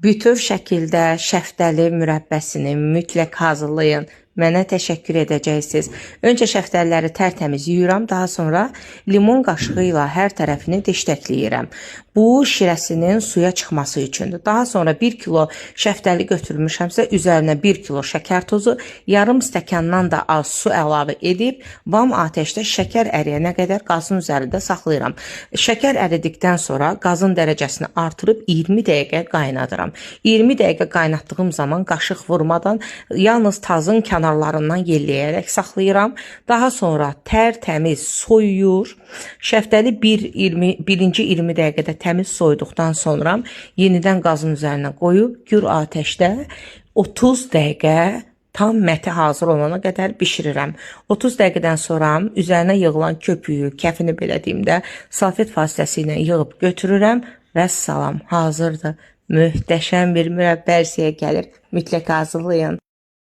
Bütöv şəkildə şəftəli mürəbbəsini mütləq hazırlayın. Mənə təşəkkür edəcəksiniz. Öncə şəftəliləri tərtəmiz yuyuram, daha sonra limon qaşığı ilə hər tərəfini deşləkləyirəm. Bu şirəsinin suya çıxması üçündür. Daha sonra 1 kilo şəftəli götürmüşəmsə üzərinə 1 kilo şəkər tozu, yarım stəkandan da az su əlavə edib vam atəşdə şəkər əriyənə qədər qazın üzərində saxlayıram. Şəkər əridikdən sonra qazın dərəcəsini artırıb 20 dəqiqə qaynadıram. 20 dəqiqə qaynatdığım zaman qaşıq vurmadan yalnız tazın kənarlarından yelləyərək saxlayıram. Daha sonra tərtəmiz soyuyur. Şəftəli birinci 20 dəqiqədə təmiz soyduqdan sonra yenidən qazın üzərinə qoyub gür atəşdə 30 dəqiqə tam məti hazır olana qədər bişirirəm. 30 dəqiqədən sonra üzərinə yığılan köpüyü, kəfini belə deyim salfet vasitəsilə yığıb götürürəm və salam hazırdır. Möhtəşəm bir mürəbbə ərsəyə gəlir. Mütləq hazırlayın.